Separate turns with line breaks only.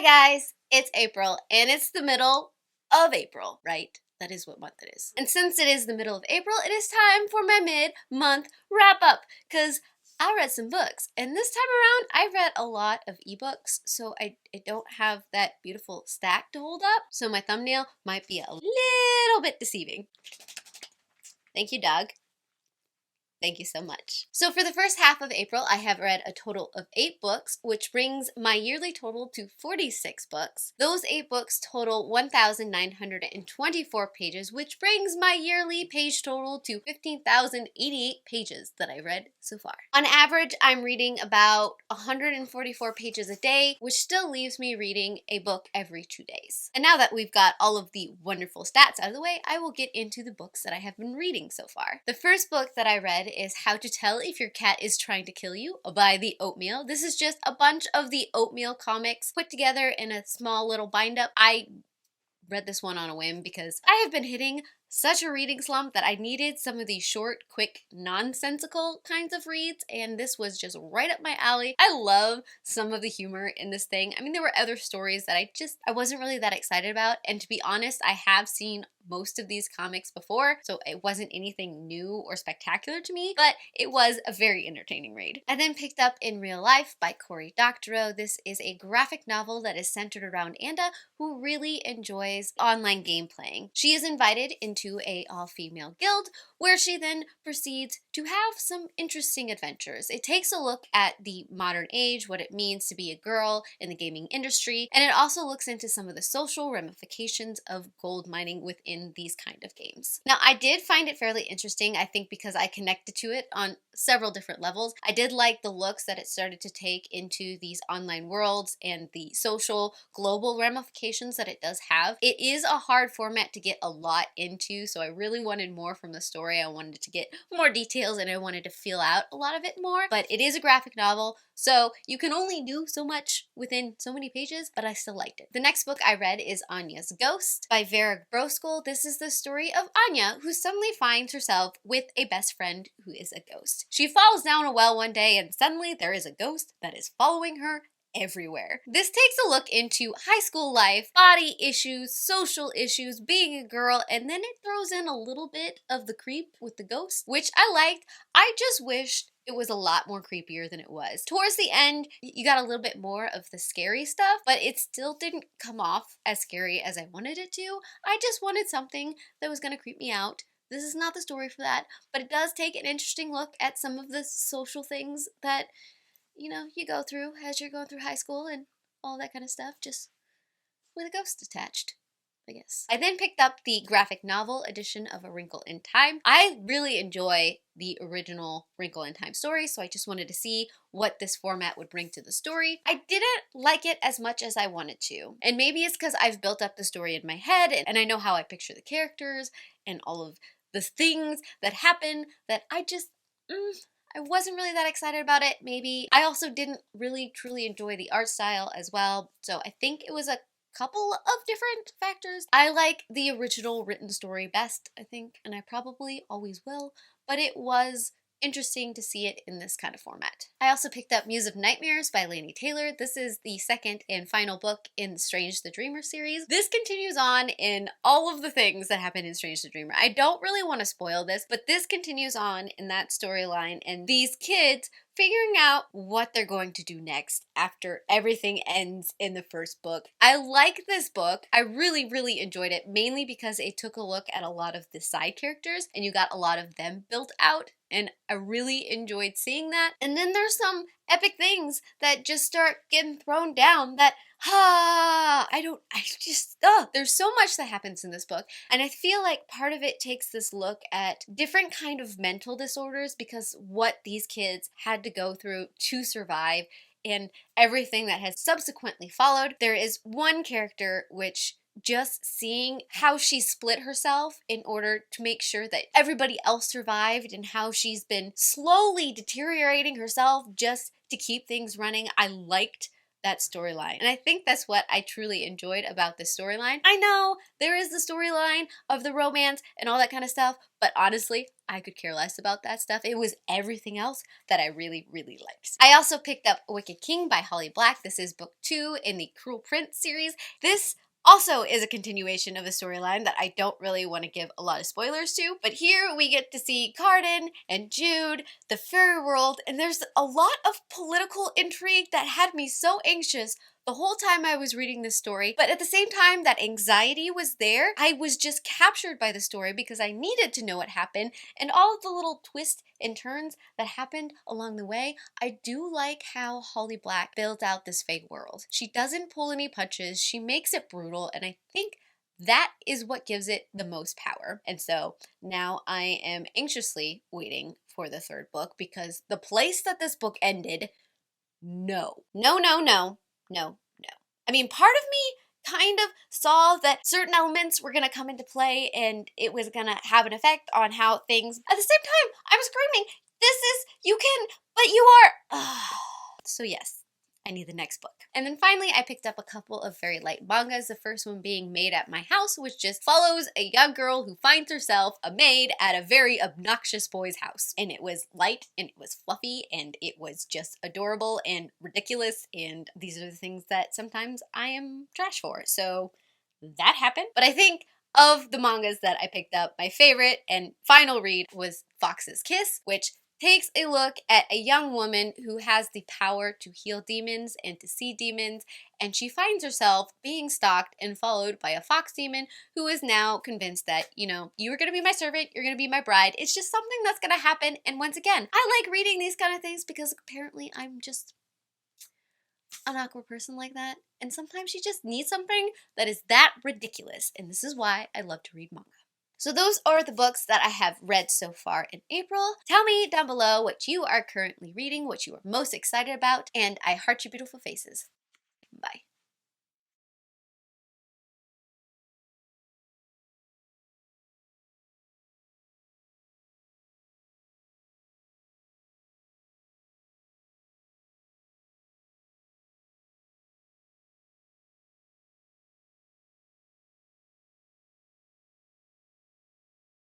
guys, it's April, and it's the middle of April, right? That is what month it is. And since it is the middle of April, it is time for my mid-month wrap-up, because I read some books, and this time around, I read a lot of ebooks, so I don't have that beautiful stack to hold up, so my thumbnail might be a little bit deceiving. Thank you, Doug. Thank you so much. So for the first half of April, I have read a total of 8 books, which brings my yearly total to 46 books. Those 8 books total 1,924 pages, which brings my yearly page total to 15,088 pages that I read so far. On average, I'm reading about 144 pages a day, which still leaves me reading a book every 2 days. And now that we've got all of the wonderful stats out of the way, I will get into the books that I have been reading so far. The first book that I read is How to Tell If Your Cat Is Trying to Kill You by the Oatmeal. This is just a bunch of the Oatmeal comics put together in a small little bind-up. I read this one on a whim because I have been hitting such a reading slump that I needed some of these short, quick, nonsensical kinds of reads, and this was just right up my alley. I love some of the humor in this thing. I mean, there were other stories that I wasn't really that excited about, and to be honest, I have seen most of these comics before, so it wasn't anything new or spectacular to me, but it was a very entertaining read. I then picked up In Real Life by Cory Doctorow. This is a graphic novel that is centered around Anya, who really enjoys online game playing. She is invited into a all-female guild, where she then proceeds to have some interesting adventures. It takes a look at the modern age, what it means to be a girl in the gaming industry, and it also looks into some of the social ramifications of gold mining within these kind of games. Now, I did find it fairly interesting, I think because I connected to it on several different levels. I did like the looks that it started to take into these online worlds and the social global ramifications that it does have. It is a hard format to get a lot into, so I really wanted more from the story. I wanted to get more details and I wanted to feel out a lot of it more, but it is a graphic novel, so you can only do so much within so many pages, but I still liked it. The next book I read is Anyas Ghost by Vera. Brosgol. This is the story of Anya, who suddenly finds herself with a best friend who is a ghost. She falls down a well one day and suddenly there is a ghost that is following her everywhere. This takes a look into high school life, body issues, social issues, being a girl, and then it throws in a little bit of the creep with the ghost, which I liked. I just wished it was a lot more creepier than it was. Towards the end, you got a little bit more of the scary stuff, but it still didn't come off as scary as I wanted it to. I just wanted something that was going to creep me out. This is not the story for that, but it does take an interesting look at some of the social things that, you know, you go through as you're going through high school and all that kind of stuff, just with a ghost attached, I guess. I then picked up the graphic novel edition of A Wrinkle in Time. I really enjoy the original Wrinkle in Time story, so I just wanted to see what this format would bring to the story. I didn't like it as much as I wanted to, and maybe it's because I've built up the story in my head and I know how I picture the characters and all of the things that happen that I just, I wasn't really that excited about it, maybe. I also didn't really truly enjoy the art style as well, so I think it was a couple of different factors. I like the original written story best, I think, and I probably always will, but it was interesting to see it in this kind of format. I also picked up Muse of Nightmares by Laini. This is the second and final book in Strange the Dreamer series. This continues on in all of the things that happen in Strange the Dreamer. I don't really want to spoil this, but this continues on in that storyline and these kids figuring out what they're going to do next after everything ends in the first book. I like this book. I really, really enjoyed it, mainly because it took a look at a lot of the side characters and you got a lot of them built out, and I really enjoyed seeing that. And then there's some epic things that just start getting thrown down that, there's so much that happens in this book, and I feel like part of it takes this look at different kind of mental disorders because what these kids had to go through to survive and everything that has subsequently followed. There is one character which just seeing how she split herself in order to make sure that everybody else survived and how she's been slowly deteriorating herself just to keep things running. I liked that storyline. And I think that's what I truly enjoyed about this storyline. I know there is the storyline of the romance and all that kind of stuff, but honestly, I could care less about that stuff. It was everything else that I really, really liked. I also picked up Wicked King by Holly Black. This is book 2 in the Cruel Prince series. This also is a continuation of a storyline that I don't really want to give a lot of spoilers to, but here we get to see Cardan and Jude, the fairy world, and there's a lot of political intrigue that had me so anxious the whole time I was reading this story, but at the same time that anxiety was there, I was just captured by the story because I needed to know what happened, and all of the little twists and turns that happened along the way. I do like how Holly Black builds out this fake world. She doesn't pull any punches, she makes it brutal, and I think that is what gives it the most power. And so now I am anxiously waiting for the 3rd book because the place that this book ended, no. I mean, part of me kind of saw that certain elements were going to come into play and it was going to have an effect on how things. At the same time, I'm screaming, but you are. So yes, I need the next book. And then finally, I picked up a couple of very light mangas. The first one being Maid at My House, which just follows a young girl who finds herself a maid at a very obnoxious boy's house. And it was light, and it was fluffy, and it was just adorable and ridiculous, and these are the things that sometimes I am trash for. So that happened. But I think of the mangas that I picked up, my favorite and final read was Fox's Kiss, which takes a look at a young woman who has the power to heal demons and to see demons, and she finds herself being stalked and followed by a fox demon who is now convinced that, you know, you're gonna be my servant, you're gonna be my bride, it's just something that's gonna happen. And once again, I like reading these kind of things because apparently I'm just an awkward person like that, and sometimes you just need something that is that ridiculous, and this is why I love to read manga. So those are the books that I have read so far in April. Tell me down below what you are currently reading, what you are most excited about, and I heart your beautiful faces.